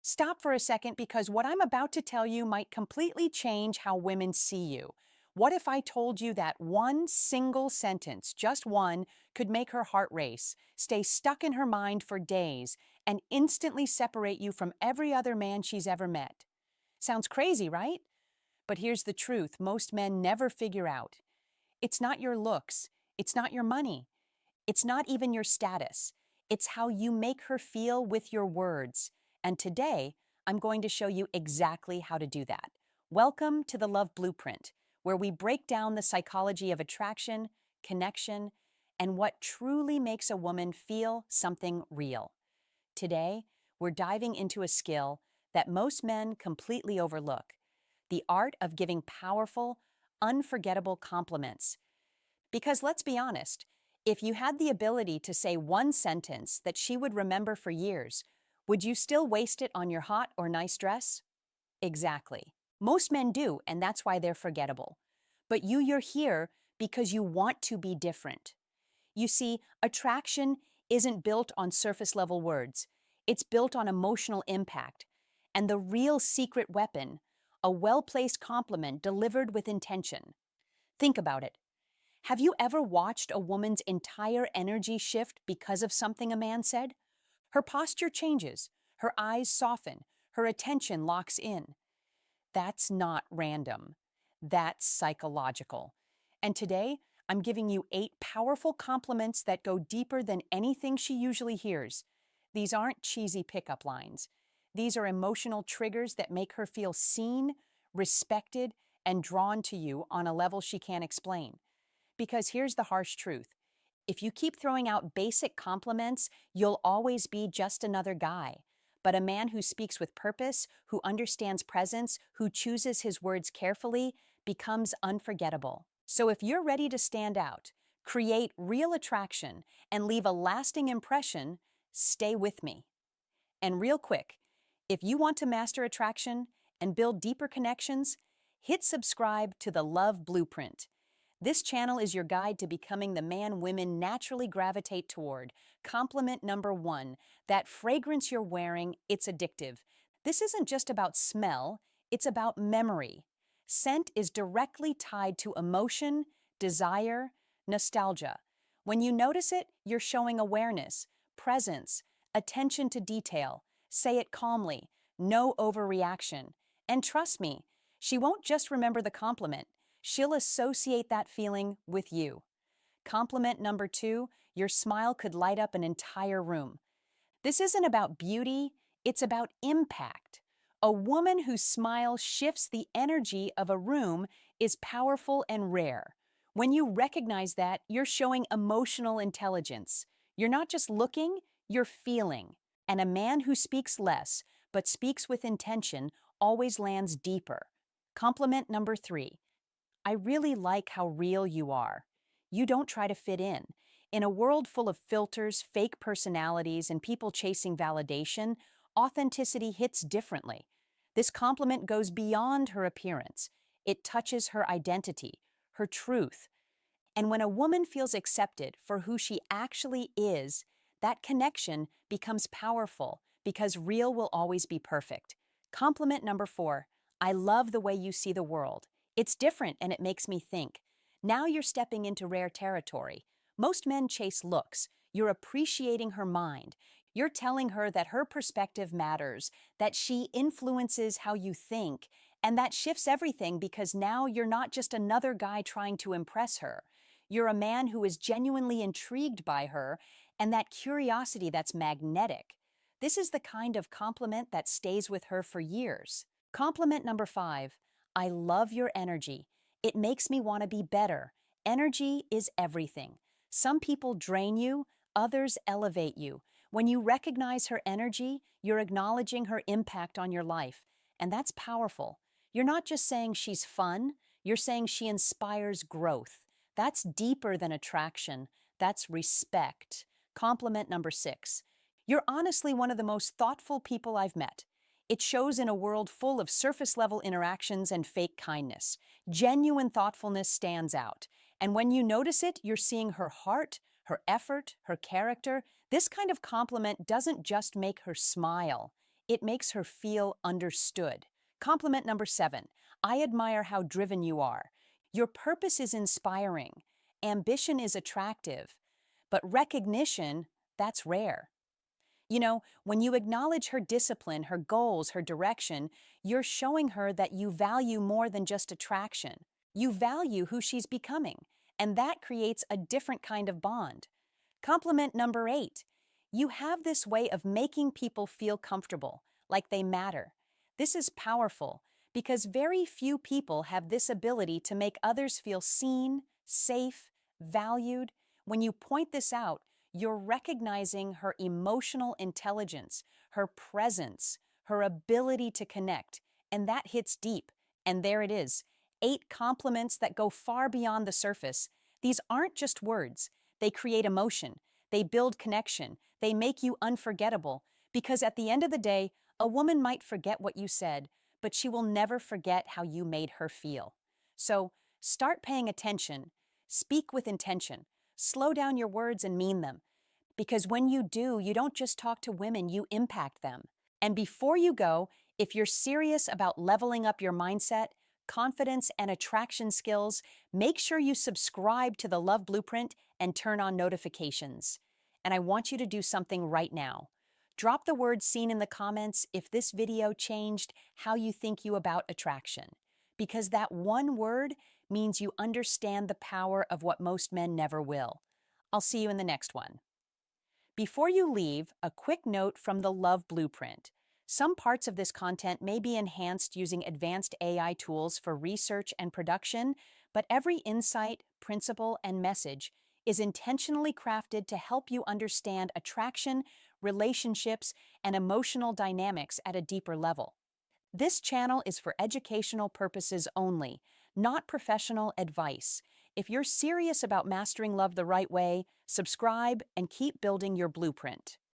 Stop for a second because what I'm about to tell you might completely change how women see you. What if I told you that one single sentence, just one, could make her heart race, stay stuck in her mind for days, and instantly separate you from every other man she's ever met? Sounds crazy, right? But here's the truth most men never figure out. It's not your looks, it's not your money, it's not even your status. It's how you make her feel with your words. And today, I'm going to show you exactly how to do that. Welcome to the Love Blueprint, where we break down the psychology of attraction, connection, and what truly makes a woman feel something real. Today, we're diving into a skill that most men completely overlook: the art of giving powerful, unforgettable compliments. Because let's be honest, if you had the ability to say one sentence that she would remember for years, would you still waste it on your hot or nice dress? Exactly. Most men do, and that's why they're forgettable. But you're here because you want to be different. You see, attraction isn't built on surface level words, it's built on emotional impact. And the real secret weapon, a well placed compliment delivered with intention. Think about it. Have you ever watched a woman's entire energy shift because of something a man said? Her posture changes, her eyes soften, her attention locks in. That's not random. That's psychological. And today, I'm giving you 8 powerful compliments that go deeper than anything she usually hears. These aren't cheesy pickup lines. These are emotional triggers that make her feel seen, respected, and drawn to you on a level she can't explain. Because here's the harsh truth: if you keep throwing out basic compliments, you'll always be just another guy. But a man who speaks with purpose, who understands presence, who chooses his words carefully, becomes unforgettable. So if you're ready to stand out, create real attraction, and leave a lasting impression, stay with me. And real quick, if you want to master attraction and build deeper connections, hit subscribe to the Love Blueprint. This channel is your guide to becoming the man women naturally gravitate toward. Compliment number 1: that fragrance you're wearing, it's addictive. This isn't just about smell, it's about memory. Scent is directly tied to emotion, desire, nostalgia. When you notice it, you're showing awareness, presence, attention to detail. Say it calmly, no overreaction. And trust me, she won't just remember the compliment. She'll associate that feeling with you. Compliment number 2: your smile could light up an entire room. This isn't about beauty, it's about impact. A woman whose smile shifts the energy of a room is powerful and rare. When you recognize that, you're showing emotional intelligence. You're not just looking, you're feeling. And a man who speaks less, but speaks with intention, always lands deeper. Compliment number 3: I really like how real you are. You don't try to fit in. In a world full of filters, fake personalities, and people chasing validation, authenticity hits differently. This compliment goes beyond her appearance. It touches her identity, her truth. And when a woman feels accepted for who she actually is, that connection becomes powerful because real will always be perfect. Compliment number 4: I love the way you see the world. It's different and it makes me think. Now you're stepping into rare territory. Most men chase looks. You're appreciating her mind. You're telling her that her perspective matters, that she influences how you think, and that shifts everything because now you're not just another guy trying to impress her. You're a man who is genuinely intrigued by her, and that curiosity that's magnetic. This is the kind of compliment that stays with her for years. Compliment number 5: I love your energy. It makes me want to be better. Energy is everything. Some people drain you, others elevate you. When you recognize her energy, you're acknowledging her impact on your life. And that's powerful. You're not just saying she's fun, you're saying she inspires growth. That's deeper than attraction. That's respect. Compliment number 6: you're honestly one of the most thoughtful people I've met. It shows in a world full of surface level interactions and fake kindness. Genuine thoughtfulness stands out. And when you notice it, you're seeing her heart, her effort, her character. This kind of compliment doesn't just make her smile, It makes her feel understood. Compliment number 7. I admire how driven you are. Your purpose is inspiring. Ambition is attractive. But recognition, that's rare. When you acknowledge her discipline, her goals, her direction, you're showing her that you value more than just attraction. You value who she's becoming, and that creates a different kind of bond. Compliment number 8. You have this way of making people feel comfortable, like they matter. This is powerful because very few people have this ability to make others feel seen, safe, valued. When you point this out, you're recognizing her emotional intelligence, her presence, her ability to connect, and that hits deep. And there it is, 8 compliments that go far beyond the surface. These aren't just words. They create emotion. They build connection. They make you unforgettable. Because at the end of the day, a woman might forget what you said, but she will never forget how you made her feel. So start paying attention. Speak with intention. Slow down your words and mean them. Because when you do, you don't just talk to women, you impact them. And before you go, if you're serious about leveling up your mindset, confidence, and attraction skills, make sure you subscribe to the Love Blueprint and turn on notifications. And I want you to do something right now. Drop the word "seen" in the comments if this video changed how you think about attraction. Because that one word means you understand the power of what most men never will. I'll see you in the next one. Before you leave, a quick note from the Love Blueprint. Some parts of this content may be enhanced using advanced AI tools for research and production, but every insight, principle, and message is intentionally crafted to help you understand attraction, relationships, and emotional dynamics at a deeper level. This channel is for educational purposes only, not professional advice. If you're serious about mastering love the right way, subscribe and keep building your blueprint.